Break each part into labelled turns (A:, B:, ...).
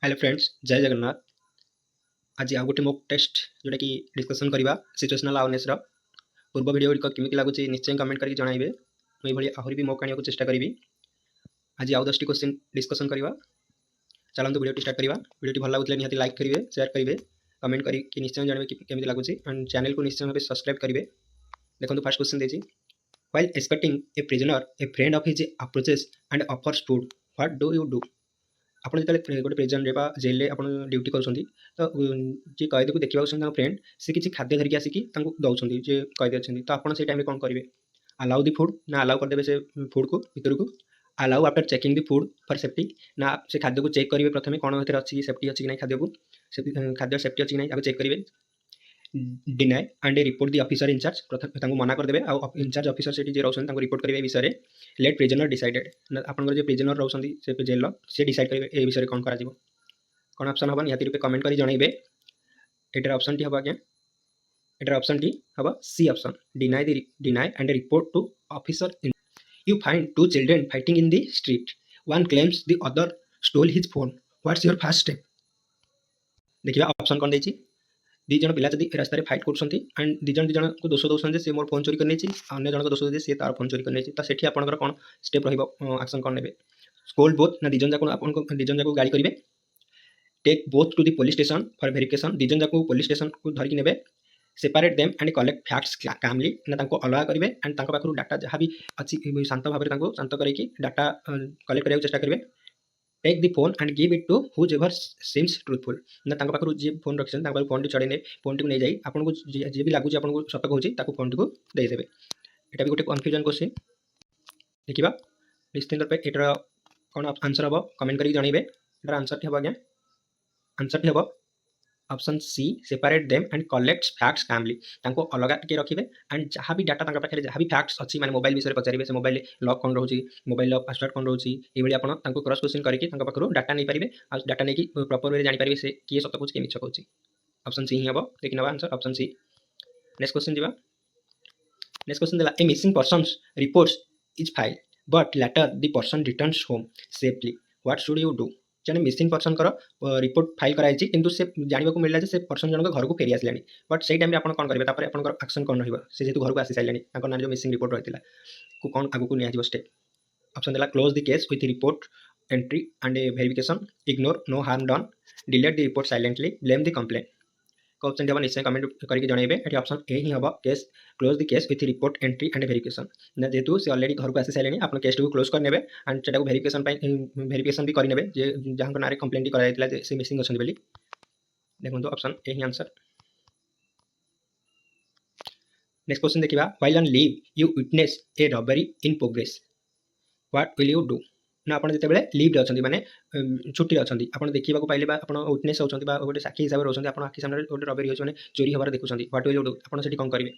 A: Hello friends, जय जगन्नाथ। आज आउ गोटे मॉक टेस्ट जोटा कि डिस्कसन करवा सिचुएशनल अवेयरनेस पूर्व वीडियो गुड़िक केमी लगुच निश्चय कमेंट करके जनइबे। मुझे आहरी भी मॉक आने चेष्टा करी। आज आउ 10 क्वेश्चन डिस्कसन करवा। चलते वीडियो स्टार्ट करवा। वीडियो भल लगुले निहाती लाइक करेंगे, शेयर करेंगे, कमेंट करके निश्चय जानवे कि केमी लगुच एंड चैनल को निश्चय भाव सब्सक्राइब करेंगे। देखो फर्स्ट क्वेश्चन देखिए, while expecting a prisoner A friend of his approaches and offers food, what do you do? आप गोटे प्रिजन जेल आप ड्यूटी कर तो जी कैदी को देखा फ्रेंड सी किसी खाद्य धरिकी आसिक दौरान जे कैदी अच्छे तो आप टाइम कौन करेंगे? अलाउ दी फूड ना अलाउ करदे से फूड को भितर को? Allow after checking the food for safety ना से खाद्य को चेक करेंगे प्रथम कौन अच्छी सेफ्टी अच्छी ना खाद्य को खाद्य सेफ्टी अच्छी ना चेक करेंगे। Deny and report the officer in charge प्रथम मना करदे इंचार्ज ऑफिसर से रोचे रिपोर्ट करेंगे विषय में। लेट प्रिजनर डिसाइडेड ना आपंकर जो प्रिजनर रोचे से जेल से डिसाइड करेंगे ये विषय कौन कर कौन ऑप्शन हम निहाती रूपे कमेंट कर जनइबे। एटार ऑप्शन टी हम आज्ञा एटार ऑप्शन टी हम C option deny and report to officer. You find two children fighting in the street, one claims the other stole his phone, what's your first step? देखिए ऑप्शन कौन देछि। दिज पिला जब रास्तार फाइट कर एंड दिज को दोष दौरान से मोर फोन चोरी कर अन्य जन दोष सी तार फोन चोरी कर तो सेठी आपंकर कौन स्टेप रक्शन कौन ने? स्कोल्ड बोथ ना दिजन जाक दिजन जाक गाड़ी करेंगे। Take both to the police station for verification, दिजन जाक पुलिस स्टेशन को धरिकी ने। Separate them and collect facts कामली ना अलग करेंगे एंड पाखु डाटा जहाँ भी अच्छी शांत भाव में शांत करके डाटा कलेक्ट करने चेष्टा करेंगे। Take the phone and give it to whoever seems truthful ना पाखु जी फोन रखी फोन टी चढ़े फोन टी नहीं जाए आपको जी भी लगुच आपको सतर्क हो फोन टी को देदेवे। यहाँ भी गोटे कन्फ्यूजन क्वेश्चन देखा निश्चित रूप एटार कौन आंसर हम कमेंट करके जनइबे। एटार आंसर टी हम आज्ञा आंसर टी हम option C separate them and collect facts कामली अलग टे रखिए एंड जहाँ भी डाटा पाखे जहाँ भी फैक्ट्स अच्छी माने मोबाइल विषय पचारे से मोबाइल लॉक कौन रोचे मोबाइल पासवर्ड कौन रोचे ये आप क्रॉस क्वेश्चन करके डाटा नहीं पारे आ डाटा नहीं प्रॉपर वे जानीपारे से किए सत कौन किए मिछ कौन। ऑप्शन सी ही हम देखी ना answer option C. Next question जी नेक्स्ट क्वेश्चन देला a missing persons reports is file but later the person returns home safely, what should you do? जन मिसिंग पर्सन रिपोर्ट फाइल कराई किंतु से जानवा मिलला से पर्सन जनक घर को फेरी आसला बट से टाइम आप कौन करेंगे आप एक्शन कौन रहा से जेहतु घर को आसी सारे ना जो मिसिंग रिपोर्ट रही है कौन आगू नहीं स्टेप? ऑप्शन देला close the case with report entry and verification, ignore no harm done, delete the report silently, blame the complaint. Option हम निश्चय कमेंट करके जनइबे। ये ऑप्शन ए ही हम case close the case with report entry and verification ना जेहतु से already घर को आसी सारे आप केस को क्लोज करने एंड से वेरिफिकेशन वेरिफिकेशन भी करेंगे जहाँ ना कंप्लेंट कराइला से मिसिंग अच्छे बोली। देखो ऑप्शन ए ही आंसर। नेक्स्ट क्वेश्चन देखा while on leave you witness a robbery in progress, what will you do? ना आप जिते लीव्रे अच्छे माने छुट्टी अच्छा आप देखा पाइले आप विटनेस होती गोटे साक्षी हिसाब से रोचे आप आखि सामने गोटे रबरी हो चोरी हबार देखुं, व्हाट विल यू डू? आप कौन करेंगे?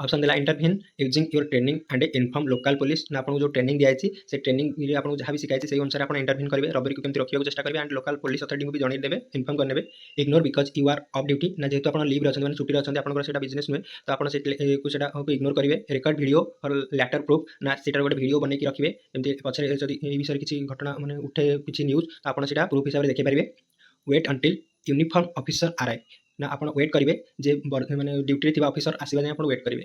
A: ऑप्शन देला intervene using your training and inform local police ना आपको जो ट्रेनिंग दिखाई से ट्रेनिंग आपको जहाँ भी शिखाई से अनुसार आप इंटरव्यून करेंगे रबरी को कमी रखा चेष्टा करेंगे एंड लोकल पुलिस अथॉरिटी को भी जनईदेवे इनफॉर्म करने। Ignore because you are off duty ना जेहतु आप लीव अच्छे मैंने छुट्टी अच्छे आपको बिजनेस नुहे तो आपको इग्नोर करेंगे। रिकॉर्ड वीडियो और लेटर प्रूफ ना से गोटे वीडियो बन रखिए जमी पचर विषय किसी घटना मैंने उठे किसी न्यूज तो आपड़ा प्रूफ हिसाब से देखिपारे। Wait until uniform officer arrive ना आप वेट करेंगे जे मैंने ड्यूटी थी ऑफिसर आसवा जाए आप वेट करेंगे।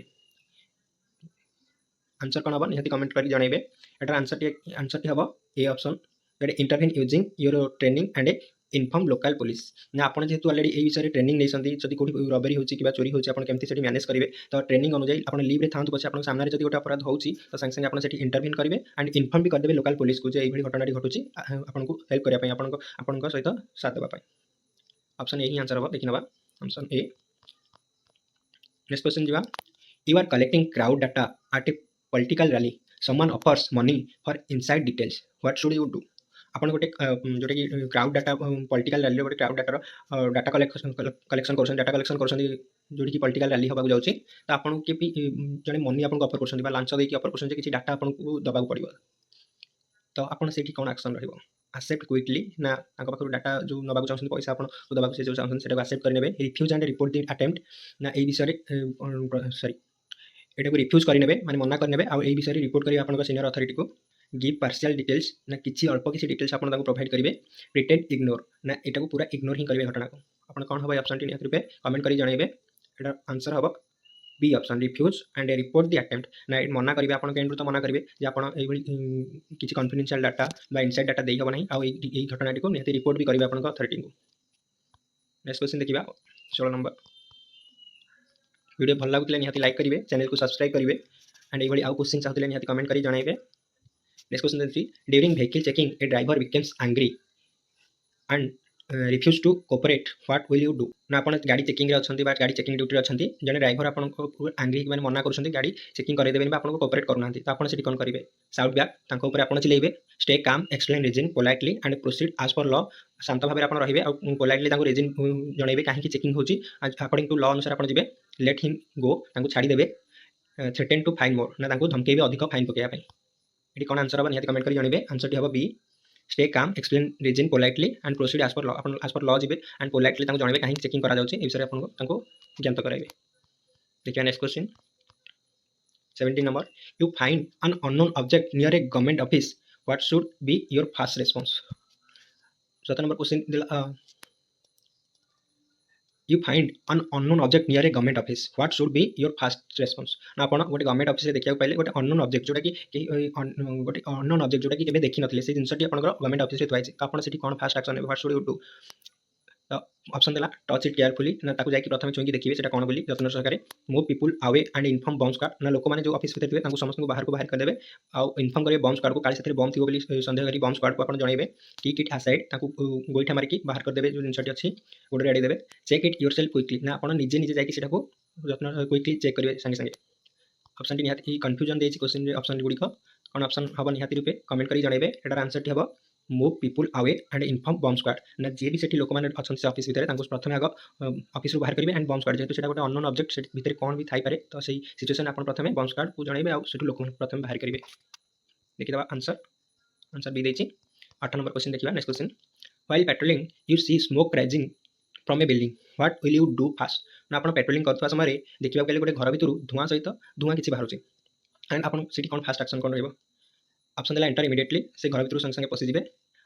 A: आंसर कौन हम निहाती कमेंट करके जनइबे। एटार आंसर टी हम A option intervene using your training and inform local police ना आप जेहतु अलरेडी ये विषय ट्रेनिंग नहीं जब कौटी रबरी हो चोरी होती मैनेज करेंगे तो ट्रेनिंग अनुजाई आप लीव्रे था पचे आप सामने जब गोटे अपराध होती तो सागे सागे आप इंटरव्यून करेंगे एंड इनफॉर्म भी करदे लोकल पुलिस को ये घटना घटुची आपको हेल्प करने आपण सहित साथ देवाई। ऑप्शन ए ही आंसर हम देखी ना ऑप्शन ए। नेक्स्ट क्वेश्चन जी you are collecting crowd data at a political rally, someone offers money for inside details, what should you do? आपन गोटे जोटा कि क्राउड डाटा पॉलिटिकल रैली गोटे क्राउड डाटा डाटा कलेक्शन कर जोटी political rally होगा जाऊँगी तो आपको किए भी जड़े मनी आपको ऑफर कर लांच देकी ऑफर कर किसी डाटा आपको दबाक पड़ो तो आपड़ से कौन एक्शन रही एक्सेप्ट क्विकली ना पाख डाटा जो नवाक चाहते पैसा आपको दबाक से जो चाहते एक्सेप्ट करेंगे। Refuse and report the attempt ना ये विषय सॉरी यहाँ रिफ्यूज करेंगे माने मना करेंगे आ विषय रिपोर्ट करेंगे आप सीनियर अथॉरिटी को गिव पार्शियल डिटेल्स ना किसी अल्प किसी डिटेल्स आप प्रोवाइड करेंगे, प्रिटेंड इग्नोर ना यहाँ पूरा इग्नोर ही करेंगे घटना को। आप कौन हम ऑप्शन टी निहत रूपे कमेंट कर जनइबे। एटा आंसर हम B option refuse and report the attempt ना मना करेंगे। आप केन्द्र तो मना करेंगे जे आप किसी कॉन्फिडेंशियल डाटा बा इनसाइड डाटा दे हम ना आई घटना को निहत रिपोर्ट भी करेंगे आप अथॉरिटी को। नेक्स्ट क्वेश्चन देखा 16 नंबर। वीडियो भल लगुले निहाती लाइक करेंगे, चैनल को सब्सक्राइब करेंगे एंड ये आउ क्वेश्चन चाहते निहाती कमेंट कर जनइबे। नेक्स्ट क्वेश्चन देखिए during vehicle checking a driver becomes angry and refuse to cooperate what will you do ना आप गाड़ी चेकिंग अच्छा गाड़ी चेकिंग ड्यूटी अच्छा जन ड्राइवर आपको एंग्री मैंने मना कर गाड़ी चेकिंग करदेवे आपको कोऑपरेट करना तो आप कौन करेंगे। साउट बैक आप चिलेबे, stay calm, explain reason politely and proceed as per law. शांत भाव आप रहिबे और पोलाइटली रीजन जनइबे कहीं चेकिंग होची अकॉर्डिंग टू लॉ अनुसार आप जी लेट हिम गो छाड़ीदेवे, थ्रेटेन टू फाइन मोर ना धमकेबे अधिक फाइन पकड़ाई। ये कौन आंसर हम निहाती कमेंट कर जनइबे। आंसर टी हम B stay calm, explain reason politely and proceed as per law जी एंड पोलाइटली जनइबे कहीं चेकिंग करा जाउछि ए विषय आपको ज्ञात कराइबे। देखिए next question 17 number you find an unknown object near A government office what should be your fast response. 17 number question you find an unknown object near A government office what should be your fast response ना आप गोटे government office देखा पाइले गोटे unknown object जोटा कि गोटे unknown object जोटा कि देखी नथिले से जिनसटी आपन गवर्नमेंट ऑफिस रे थुआइछि तो आपन सेठी कोन fast action what should you do. तो ऑप्शन देला टच इट केयरफुली ना ताको जाई कि प्रथम छुई देखिबे सेटा कोन बोली जतन सहकारे, move people away and inform bomb squad ना लोक माने जो ऑफिस भीतर थिबे तांको समस्त को बाहर कर देबे आ इन्फॉर्म करिवे बॉम्ब स्क्वाड को काली सेथे बॉम्ब थिबो बोली संदेह करी बॉम्ब स्क्वाड को आपन जणाइबे कि किट असाइड ताको गोइठा मारी कि बाहर कर देबे जो जिनसटी अछि गोडे रेडी देबे। चेक इट योरसेल्फ क्विकली ना आपन निजे निजे जाई कि सेटा को जतन क्विकली चेक करिवे संगे संगे। ऑप्शन टी निहाती कंफ्यूजन देछि क्वेश्चन रे ऑप्शन गुडी को कौन ऑप्शन हम निहाती रूपे कमेंट करी जणाइबे। एटार आंसर टी हम move people away and inform bomb squad ना जे भी सेठी लोक माने अछन से ऑफिस भीतर तांको प्रथम आग ऑफिस रो बाहर करिवे एंड बॉम्ब स्क्वाड जेतु सेटा गोटे अननोन ऑब्जेक्ट सेठी भीतर कोन भी थाई पारे तो सही सिचुएशन आपन प्रथम बॉम्ब स्क्वाड को जणाइबे आ सेठी लोक प्रथम बाहर करिवे। देखि दबा आंसर आंसर बी देछि। 8 नंबर क्वेश्चन देखिबा next question while patrolling you see smoke rising from a building what will you do fast ना आपन पेट्रोलिंग करथवा समय देखिबा गेले गोटे घर भितरु धुआं सहित धुआं किछि बाहरुछि एंड आपन सेठी कोन फास्ट एक्शन कोन रहइबो। ऑप्शन देला एंटर इमीडिएटली से घर भितरु संग संगे पसि जिवे,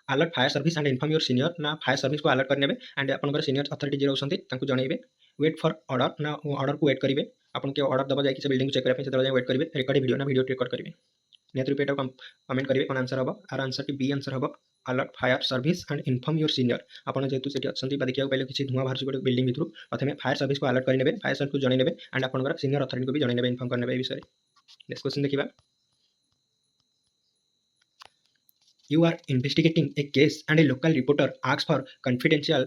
A: alert fire service and inform your senior ना फायर सर्विस को अलर्ट करने एंड आपन सीनियर अथॉरिटी जे रहउछन्ती तांको जणाइबे, वेट फॉर ऑर्डर ना ऑर्डर को वेट करिवे आपन के ऑर्डर दबा जाय कि से बिल्डिंग चेक करे से वेट करिवे, रिकॉर्ड वीडियो ना वीडियो रिकॉर्ड करिवे। नेट रिपीट कमेंट करिवे कोन आंसर हबो आर आंसर टी बी आंसर हबो alert fire service and inform your senior. आपन जेतु सेठी अछन्ती बा देखिया पहिले किछि धुआं बाहर गोटे बिल्डिंग भितरु प्रथमे फायर सर्विस को अलर्ट करिनेबे, फायर सर्विस को जणाइनेबे एंड आपन सीनियर अथॉरिटी को भी जणाइनेबे इन्फॉर्म करनेबे ए विषय। नेक्स्ट क्वेश्चन देखिबा you are investigating a case and a local reporter asks for confidential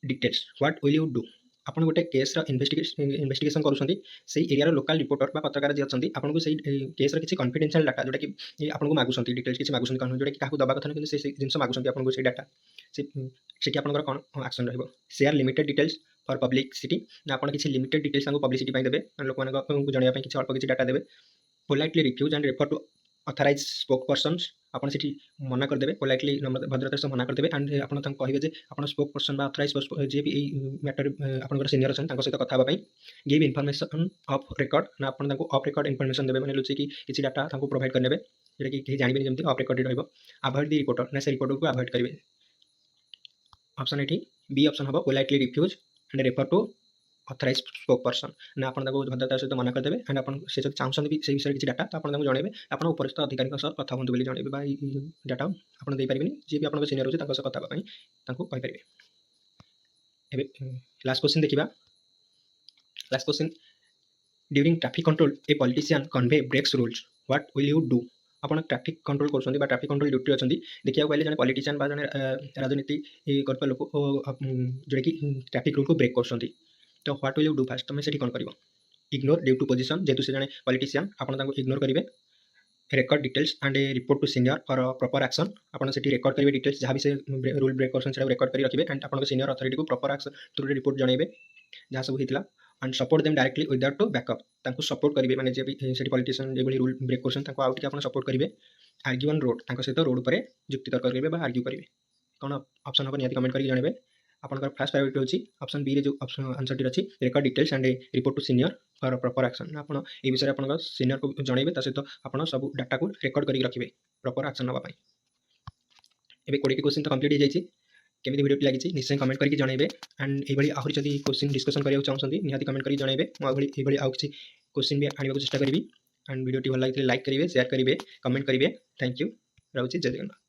A: details what will you do। आपन गोटे केस रा इन्वेस्टिगेशन करूछन्ती से एरिया रो लोकल रिपोर्टर बा पत्रकार जे अछन्ती आपन को से केस रा किछि कॉन्फिडेंशियल डाटा जोटा कि आपन को मागुछन्ती डिटेल्स किछि मागुछन्ती कोन जोटा कि काहू दबा कथन कि से जिंस मागुछन्ती आपन को से डाटा से कि आपन कोन एक्शन रहइबो। Share limited details for publicity ना आपन किछि लिमिटेड डिटेल्स को पब्लिसिटी पय देबे लोक मान को जणिया पय किछि अल्प किछि डाटा देबे। Politely refuse and refer to authorise spokespersons आपन सेठी मना कर देबे, पोलाइटली भद्रता से मना कर देबे एंड आपन तंग कहिबे जे आपन स्पोक पर्सन बा ऑथराइज जे भी मैटर आपन को सीनियर अछन तांको सहित कथा बा पई गिव इन्फॉर्मेशन ऑफ रिकॉर्ड ना आपन तांको ऑफ रिकॉर्ड इन्फॉर्मेशन देबे माने लुचि कि किछि डाटा तांको प्रोवाइड करनेबे जेटा कि केही जानिबे जेमति ऑफ रिकॉर्ड रहइबो। अवॉइड द रिपोर्टर ना से रिपोर्टर को अवॉइड करिवे। ऑप्शन एठी बी ऑप्शन हबो politely refuse and refer to authorise spokesperson ना आपन ताको भद्रता सहित मना कर देबे एंड आपन से जब चाहछन भी से विषय किछि डाटा तो आपन ताको जणेबे आपन उपरिस्थ अधिकारी के साथ कथा बंधु बोली जणेबे बा डाटा आपन दे परिबेनी जे भी आपन सीनियर होचे ताको से कथा पई ताको कहि परिबे। एबे लास्ट क्वेश्चन देखिबा। Last question during traffic control a politician convoy breaks rules what will you do. आपन ट्रैफिक कंट्रोल करछन्ती बा ट्रैफिक कंट्रोल ड्यूटी अछन्ती देखिया पहिले जने पॉलिटिशियन बा जने राजनीति करपा लोक जोडे कि ट्रैफिक रूल को ब्रेक करछन्ती तो what will you do first तुम सेठी कोन करिवो। इग्नोर ड्यू टू पोजीशन जेतु से जने पॉलिटिशियन आपन ताको इग्नोर करिवे, record details and report to senior for proper action आपन सेठी रेकॉर्ड करिवे डिटेल्स जहाँ भी से रूल ब्रेक करछन सेटा रेकॉर्ड करी रखिबे एंड आपन सीनियर अथॉरिटी को प्रॉपर एक्शन थ्रू रिपोर्ट जणाइबे जहाँ सब हितला and support them directly without to backup तांको सपोर्ट करिवे माने जे भी सेठी पॉलिटिशियन जे भी रूल ब्रेक करछन तांको आउट के आपन सपोर्ट करिवे। आर्ग्यू ऑन रोड तांको सहित रोड पर युक्ति तर्क करिवे बा आर्ग्यू करिवे कोन ऑप्शन हो नियति कमेंट करी जणाइबे। आपन फर्स्ट प्रायोरिटी होची ऑप्शन बी रे जो ऑप्शन आंसर टी अछि record details and report to senior for proper action आपन ए विषय आपन सीनियर को जणाइबे ता सहित आपन सब डाटा को रेकॉर्ड करी रखिबे प्रॉपर एक्शन नवा एबे 20 क्वेश्चन तो कंप्लीट हो जाइए केमी वीडियो लगी निश्चय कमेंट करके जनइबे एंड ये आहरी जब क्वेश्चन डिस्कसन करने चाहते निहाती कमेंट करके जनइबे मुझे आउ किसी क्वेश्चन भी आने को चेष्टा करी एंड वीडियो भल लगी लाइक करेंगे शेयर करेंगे कमेंट करेंगे थैंक यू रोचे जय जगन्नाथ।